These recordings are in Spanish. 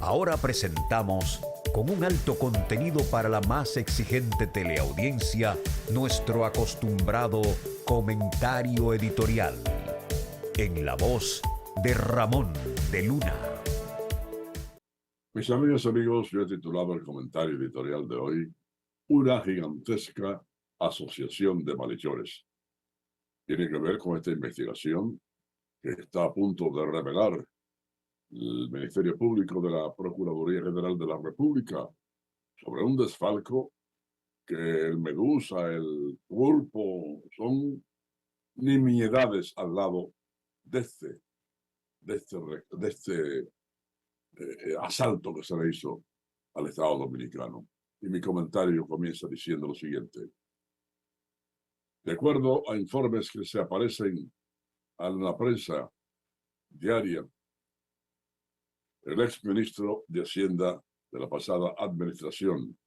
Ahora presentamos, con un alto contenido para la más exigente teleaudiencia, nuestro acostumbrado comentario editorial. En la voz de Ramón de Luna. Mis amigos, yo he titulado el comentario editorial de hoy "Una gigantesca asociación de malhechores". Tiene que ver con esta investigación que está a punto de revelar el Ministerio Público de la Procuraduría General de la República sobre un desfalco que el Medusa, el Pulpo, son nimiedades al lado de este asalto que se le hizo al Estado Dominicano. Y mi comentario comienza diciendo lo siguiente. De acuerdo a informes que se aparecen en la prensa diaria, el exministro de Hacienda de la pasada administración,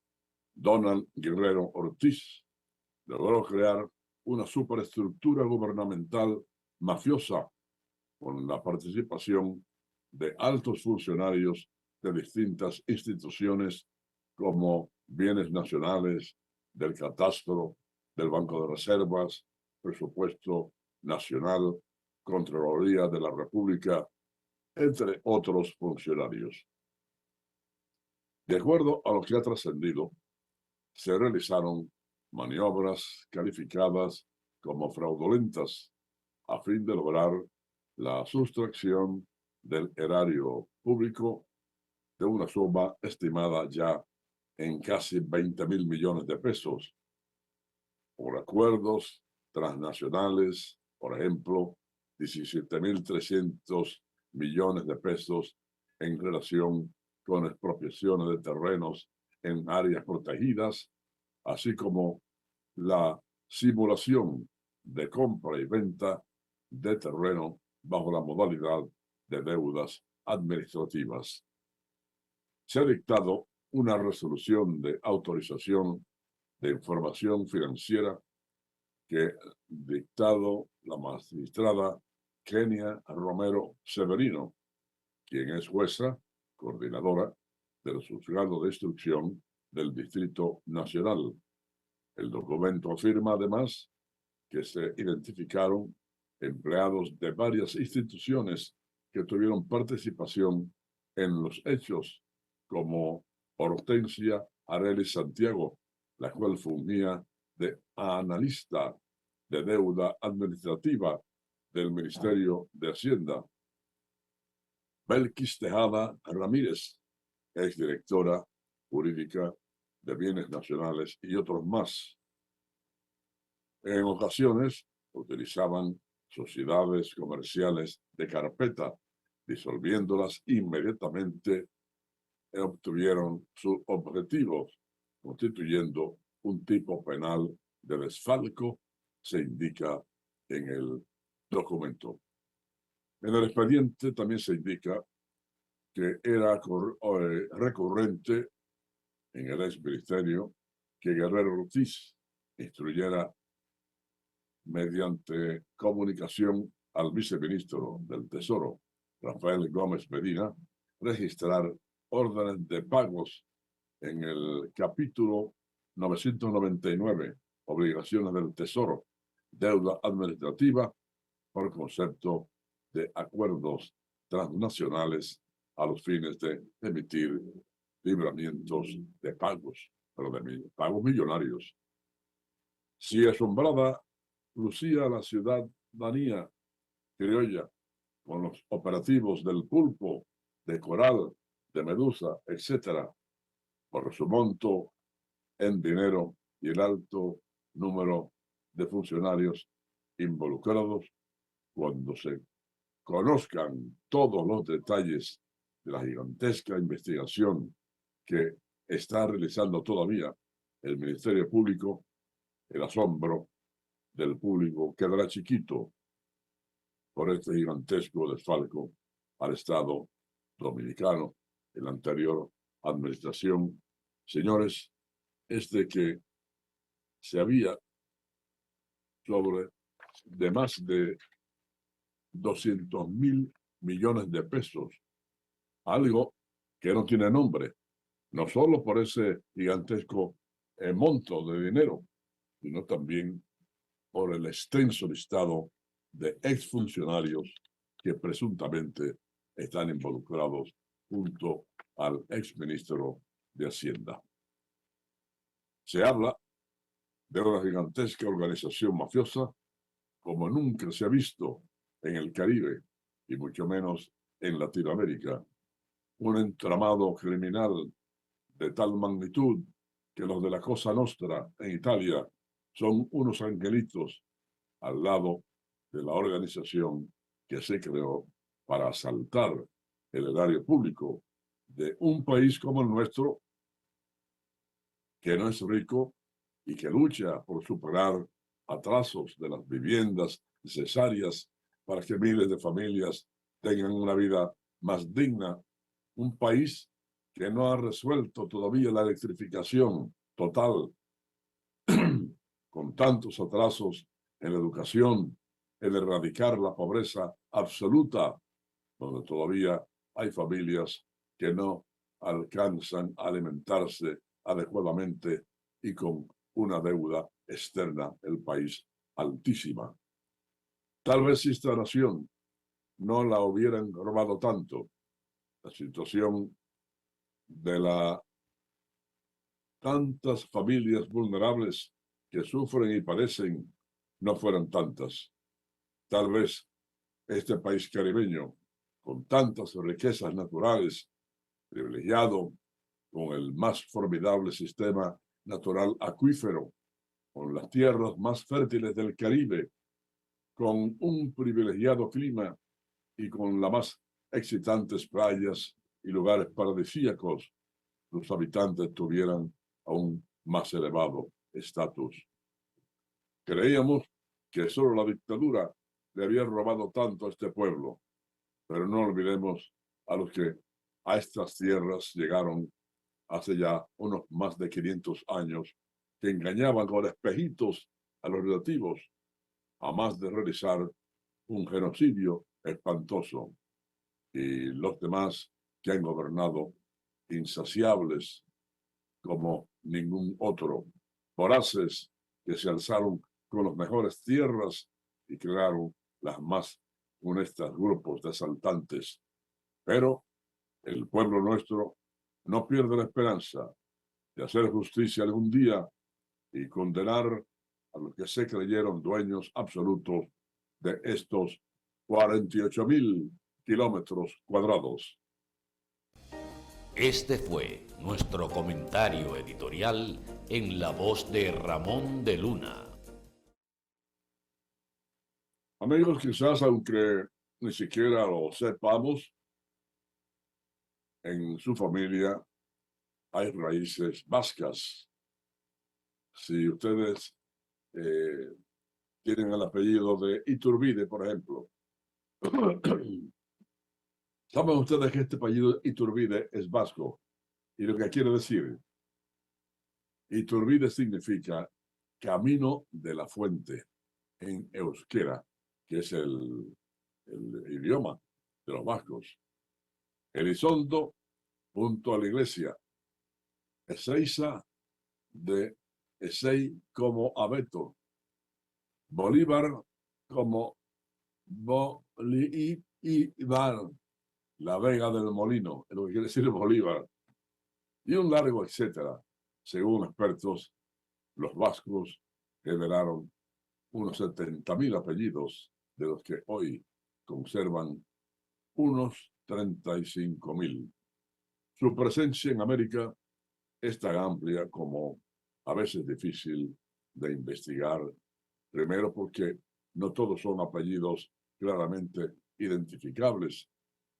Donald Guerrero Ortiz, logró crear una superestructura gubernamental mafiosa con la participación de altos funcionarios de distintas instituciones como bienes nacionales, del catastro, del Banco de Reservas, Presupuesto Nacional, Contraloría de la República, entre otros funcionarios. De acuerdo a lo que ha trascendido, se realizaron maniobras calificadas como fraudulentas a fin de lograr la sustracción del erario público de una suma estimada ya en casi 20.000 millones de pesos por acuerdos transnacionales, por ejemplo, 17.300 millones de pesos en relación con expropiaciones de terrenos en áreas protegidas, así como la simulación de compra y venta de terreno bajo la modalidad de deudas administrativas. Se ha dictado una resolución de autorización de información financiera que dictado la magistrada Kenia Romero Severino, quien es jueza coordinadora del juzgado de instrucción del Distrito Nacional. El documento afirma además que se identificaron empleados de varias instituciones que tuvieron participación en los hechos, como Hortensia Arelis Santiago, la cual fungía de analista de deuda administrativa del Ministerio de Hacienda. Belkis Tejada Ramírez, exdirectora jurídica de Bienes Nacionales, y otros más. En ocasiones utilizaban sociedades comerciales de carpeta, disolviéndolas inmediatamente obtuvieron sus objetivos, constituyendo un tipo penal de desfalco, se indica en el documento. En el expediente también se indica que era recurrente en el exministerio que Guerrero Ortiz instruyera mediante comunicación al viceministro del Tesoro, Rafael Gómez Medina, registrar órdenes de pagos en el capítulo 999, obligaciones del Tesoro, deuda administrativa, por concepto de acuerdos transnacionales a los fines de emitir libramientos de pagos, pero de pagos millonarios. Si asombrada lucía la ciudadanía criolla con los operativos del Pulpo, de Coral, de Medusa, etc., por su monto en dinero y el alto número de funcionarios involucrados, cuando se conozcan todos los detalles de la gigantesca investigación que está realizando todavía el Ministerio Público, el asombro del público quedará chiquito por este gigantesco desfalco al Estado Dominicano en la anterior administración. Señores, es de que se había sobre de más de 200.000 millones de pesos, algo que no tiene nombre, no solo por ese gigantesco monto de dinero, sino también por el extenso listado de exfuncionarios que presuntamente están involucrados junto al exministro de Hacienda. Se habla de una gigantesca organización mafiosa como nunca se ha visto en el Caribe y mucho menos en Latinoamérica. Un entramado criminal de tal magnitud que los de la Cosa Nostra en Italia son unos angelitos al lado de la organización que se creó para asaltar el erario público de un país como el nuestro, que no es rico y que lucha por superar atrasos de las viviendas necesarias para que miles de familias tengan una vida más digna. Un país que no ha resuelto todavía la electrificación total, con tantos atrasos en la educación, en erradicar la pobreza absoluta, donde todavía hay familias que no alcanzan a alimentarse adecuadamente y con una deuda externa del país altísima. Tal vez si esta nación no la hubieran robado tanto, la situación de las tantas familias vulnerables que sufren y padecen no fueran tantas. Tal vez este país caribeño, con tantas riquezas naturales, privilegiado con el más formidable sistema natural acuífero, con las tierras más fértiles del Caribe, con un privilegiado clima y con las más excitantes playas y lugares paradisíacos, los habitantes tuvieran aún más elevado estatus. Creíamos que solo la dictadura le había robado tanto a este pueblo, pero no olvidemos a los que a estas tierras llegaron hace ya unos más de 500 años, que engañaban con espejitos a los nativos, a más de realizar un genocidio espantoso. Y los demás que han gobernado insaciables como ningún otro, voraces que se alzaron con las mejores tierras y crearon las más honestas grupos de asaltantes. Pero el pueblo nuestro no pierde la esperanza de hacer justicia algún día y condenar a los que se creyeron dueños absolutos de estos 48.000 kilómetros cuadrados. Este fue nuestro comentario editorial en la voz de Ramón de Luna. Amigos, quizás aunque ni siquiera lo sepamos, en su familia hay raíces vascas. Si ustedes tienen el apellido de Iturbide, por ejemplo, saben ustedes que este apellido Iturbide es vasco. Y lo que quiere decir, Iturbide significa camino de la fuente en euskera, que es el idioma de los vascos. Elizondo, junto a la iglesia. Ezeiza, de Ezei como abeto. Bolívar como Bolívar, la vega del molino, es lo que quiere decir Bolívar. Y un largo etcétera. Según expertos, los vascos generaron unos 70.000 apellidos, de los que hoy conservan unos 35.000. Su presencia en América es tan amplia como a veces difícil de investigar, primero porque no todos son apellidos claramente identificables,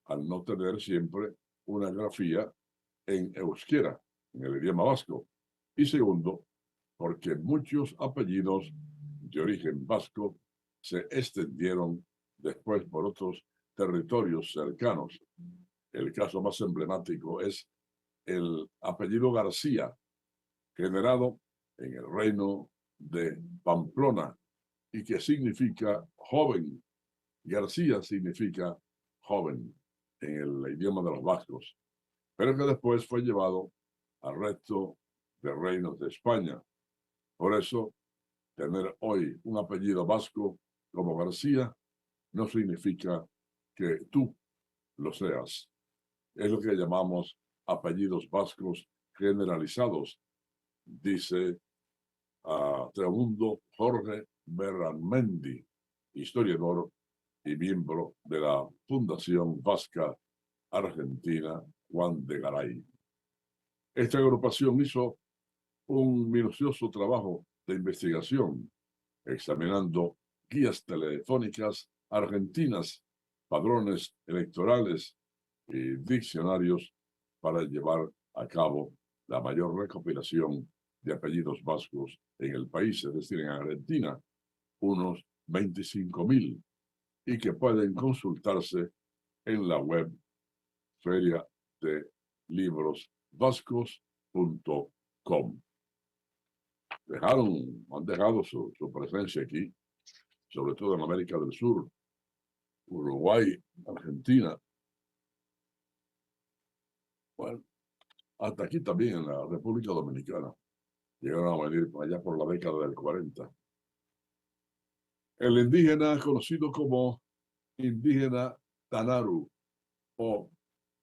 al no tener siempre una grafía en euskera, en el idioma vasco, y segundo, porque muchos apellidos de origen vasco se extendieron después por otros territorios cercanos. El caso más emblemático es el apellido García, generado en el reino de Pamplona y que significa joven. García significa joven en el idioma de los vascos. pero que después fue llevado al resto de reinos de España. Por eso, tener hoy un apellido vasco como García no significa que tú lo seas. Es lo que llamamos apellidos vascos generalizados, dice Teomundo Jorge Berramendi, historiador y miembro de la Fundación Vasca Argentina Juan de Garay. Esta agrupación hizo un minucioso trabajo de investigación, examinando guías telefónicas argentinas, padrones electorales y diccionarios para llevar a cabo la mayor recopilación de apellidos vascos en el país, es decir, en Argentina, unos 25.000, y que pueden consultarse en la web feriadelibrosvascos.com. Han dejado su presencia aquí, sobre todo en América del Sur, Uruguay, Argentina. Bueno, hasta aquí también en la República Dominicana. Llegaron a venir allá por la década del 40. El indígena conocido como indígena Tanaru o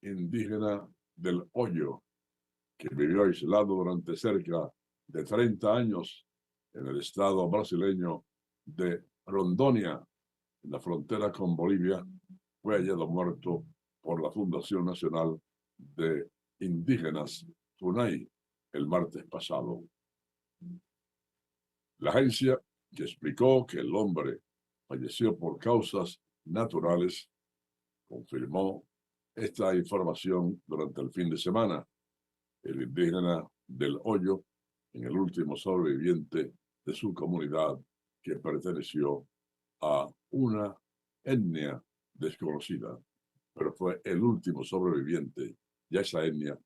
indígena del Hoyo, que vivió aislado durante cerca de 30 años en el estado brasileño de Rondônia, en la frontera con Bolivia, fue hallado muerto por la Fundación Nacional de Indígenas, FUNAI, el martes pasado. La agencia, que explicó que el hombre falleció por causas naturales, confirmó esta información durante el fin de semana. El indígena del Hoyo, en el último sobreviviente de su comunidad, que perteneció a una etnia desconocida, pero fue el último sobreviviente, y esa etnia,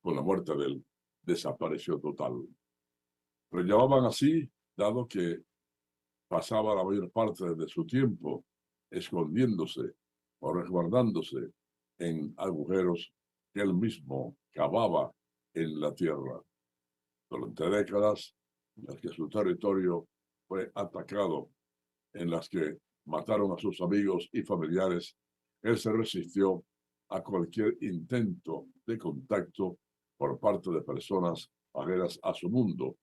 con la muerte de él, desapareció total. Lo llamaban así, dado que pasaba la mayor parte de su tiempo escondiéndose o resguardándose en agujeros que él mismo cavaba en la tierra. Durante décadas en las que su territorio fue atacado, en las que mataron a sus amigos y familiares, él se resistió a cualquier intento de contacto por parte de personas ajenas a su mundo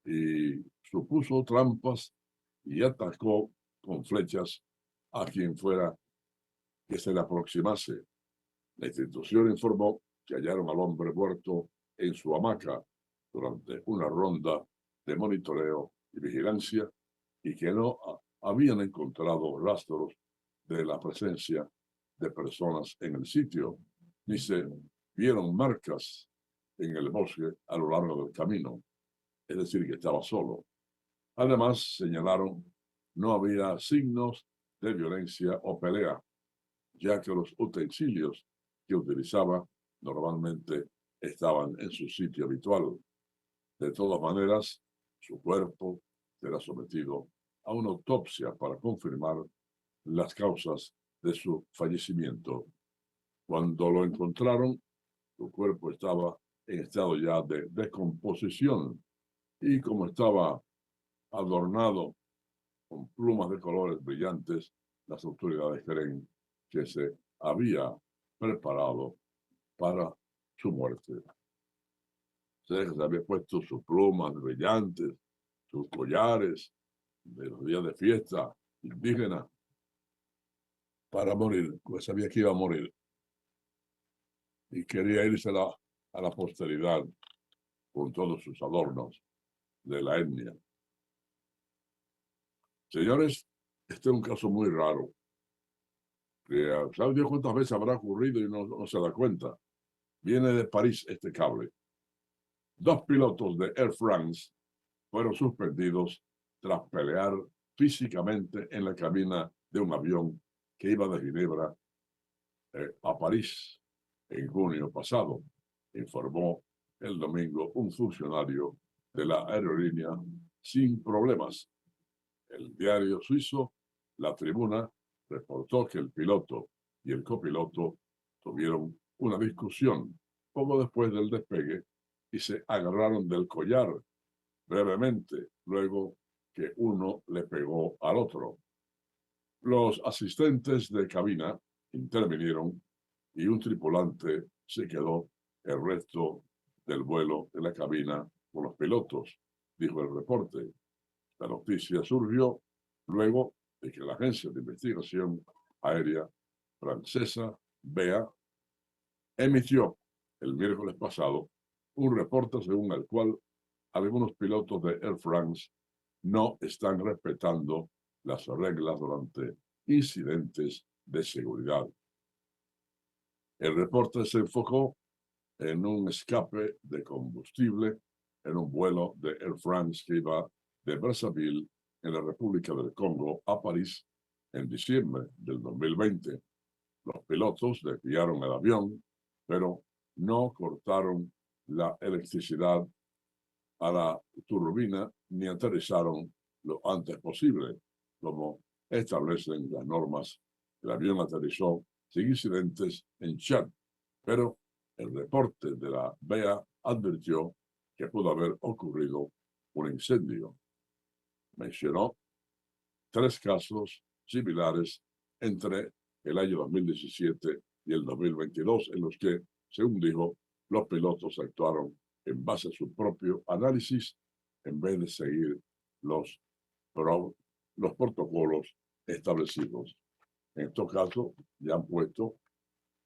y supuso trampas y atacó con flechas a quien fuera que se le aproximase. La institución informó que hallaron al hombre muerto en su hamaca durante una ronda de monitoreo y vigilancia y que no habían encontrado rastros de la presencia de personas en el sitio, ni se vieron marcas en el bosque a lo largo del camino, es decir, que estaba solo. Además, señalaron, no había signos de violencia o pelea, ya que los utensilios que utilizaba normalmente estaban en su sitio habitual. De todas maneras, su cuerpo será sometido a una autopsia para confirmar las causas de su fallecimiento. Cuando lo encontraron, su cuerpo estaba en estado ya de descomposición y como estaba adornado con plumas de colores brillantes, las autoridades creen que se había preparado para su muerte. Se había puesto sus plumas brillantes, sus collares de los días de fiesta indígena para morir, pues sabía que iba a morir y quería irse a la posteridad con todos sus adornos de la etnia. Señores, este es un caso muy raro. ¿Sabe Dios cuántas veces habrá ocurrido y no se da cuenta? Viene de París este cable. 2 pilotos de Air France fueron suspendidos tras pelear físicamente en la cabina de un avión que iba de Ginebra a París en junio pasado, informó el domingo un funcionario de la aerolínea sin problemas. El diario suizo La Tribuna reportó que el piloto y el copiloto tuvieron una discusión poco después del despegue y se agarraron del collar brevemente, luego que uno le pegó al otro. Los asistentes de cabina intervinieron y un tripulante se quedó el resto del vuelo en la cabina con los pilotos, dijo el reporte. La noticia surgió luego de que la Agencia de Investigación Aérea francesa, BEA, emitió el miércoles pasado un reporte según el cual algunos pilotos de Air France no están respetando las reglas durante incidentes de seguridad. El reporte se enfocó en un escape de combustible en un vuelo de Air France que iba de Brazzaville, en la República del Congo, a París en diciembre del 2020. Los pilotos desviaron el avión, pero no cortaron la electricidad a la turbina ni aterrizaron lo antes posible, como establecen las normas. El avión aterrizó sin incidentes en Chad, pero el reporte de la BEA advirtió que pudo haber ocurrido un incendio. Mencionó 3 casos similares entre el año 2017 y el 2022, en los que, según dijo, los pilotos actuaron en base a su propio análisis en vez de seguir los protocolos establecidos. En estos casos ya han puesto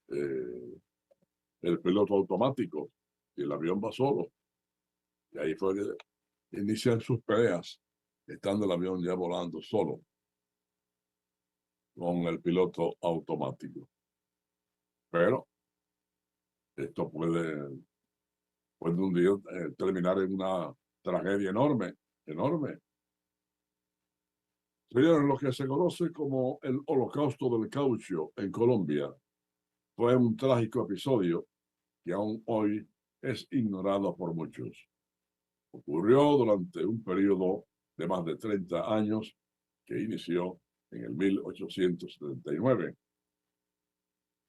el piloto automático y el avión va solo. Y ahí fue que inician sus peleas, estando el avión ya volando solo con el piloto automático. Pero esto puede un día terminar en una tragedia enorme. Señores, lo que se conoce como el Holocausto del Caucho en Colombia fue un trágico episodio que aún hoy es ignorado por muchos. Ocurrió durante un periodo de más de 30 años que inició en el 1879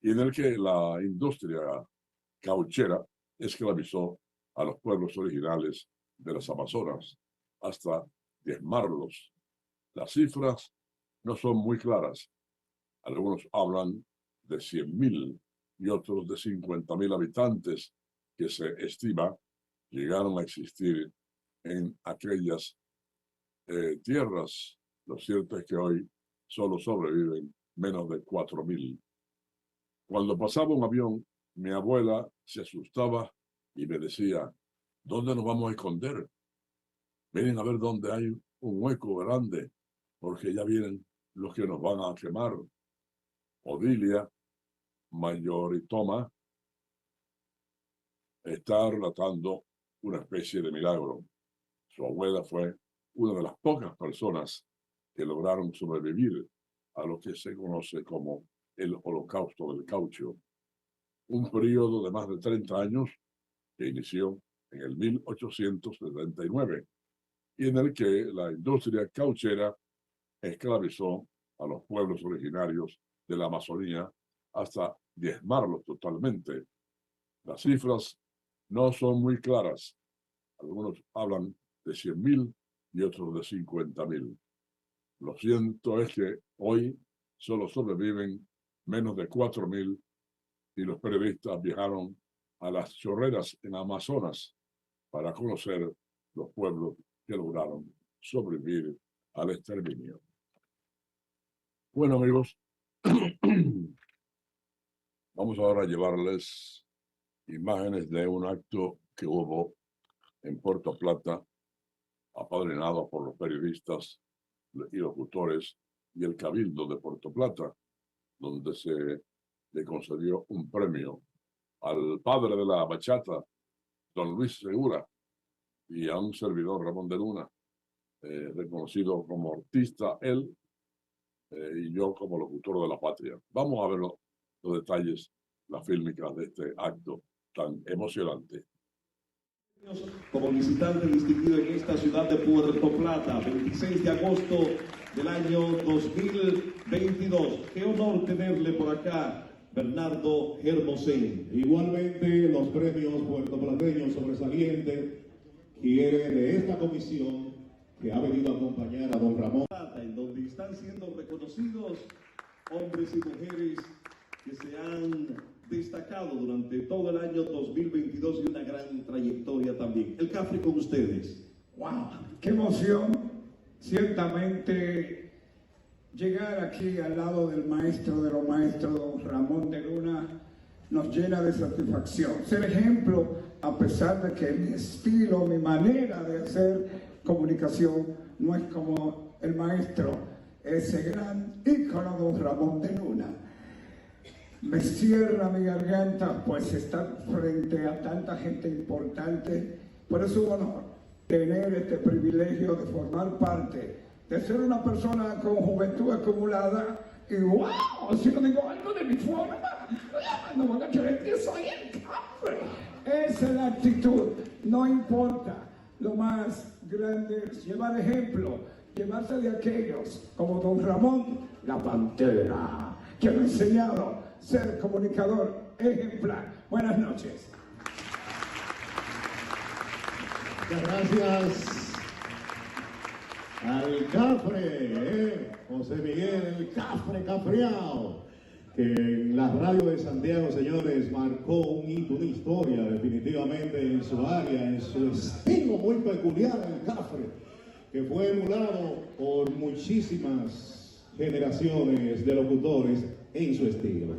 y en el que la industria cauchera esclavizó a los pueblos originales de las Amazonas hasta diezmarlos. Las cifras no son muy claras. Algunos hablan de 100.000 y otros de 50.000 habitantes que se estima llegaron a existir en aquellas tierras. Lo cierto es que hoy solo sobreviven menos de 4.000. Cuando pasaba un avión, mi abuela se asustaba y me decía, ¿dónde nos vamos a esconder? Vienen a ver dónde hay un hueco grande, porque ya vienen los que nos van a quemar. Odilia Mayoritoma está relatando una especie de milagro. Su abuela fue una de las pocas personas que lograron sobrevivir a lo que se conoce como el Holocausto del Caucho, un periodo de más de 30 años que inició en el 1879 y en el que la industria cauchera esclavizó a los pueblos originarios de la Amazonía hasta diezmarlos totalmente. Las cifras no son muy claras. Algunos hablan de 100.000 y otros de 50.000. Lo cierto es que hoy solo sobreviven menos de 4.000 y los periodistas viajaron a las chorreras en Amazonas para conocer los pueblos que lograron sobrevivir al exterminio. Bueno, amigos, vamos ahora a llevarles imágenes de un acto que hubo en Puerto Plata, apadrinado por los periodistas y locutores y el Cabildo de Puerto Plata, donde se le concedió un premio al padre de la bachata, don Luis Segura, y a un servidor, Ramón de Luna, reconocido como artista él y yo como locutor de la patria. Vamos a ver los detalles, las fílmicas de este acto tan emocionante. Como visitante distinguido en esta ciudad de Puerto Plata, 26 de agosto del año 2022. Qué honor tenerle por acá Bernardo Hermosén. Igualmente, los premios puertoplateños sobresalientes quieren de esta comisión que ha venido a acompañar a don Ramón. En donde están siendo reconocidos hombres y mujeres que se han destacado durante todo el año 2022 y una gran trayectoria también. El Cafre con ustedes. ¡Wow! ¡Qué emoción! Ciertamente llegar aquí al lado del maestro de los maestros, don Ramón de Luna, nos llena de satisfacción. Ser ejemplo, a pesar de que mi estilo, mi manera de hacer comunicación no es como el maestro, ese gran ícono don Ramón de Luna. Me cierra mi garganta, pues estar frente a tanta gente importante, pero es un honor tener este privilegio de formar parte, de ser una persona con juventud acumulada y wow, si no digo algo de mi forma, no van a creer que soy el Cafre. Esa es la actitud, no importa. Lo más grande es llevar ejemplo, llevarse de aquellos como don Ramón, la Pantera, que me ha enseñado a ser comunicador ejemplar. Buenas noches. Muchas gracias al Cafre, José Miguel el Cafre Cafreao, que en la radio de Santiago, señores, marcó un hito, una historia definitivamente en su área, en su estilo muy peculiar, el Cafre, que fue emulado por muchísimas generaciones de locutores en su estilo.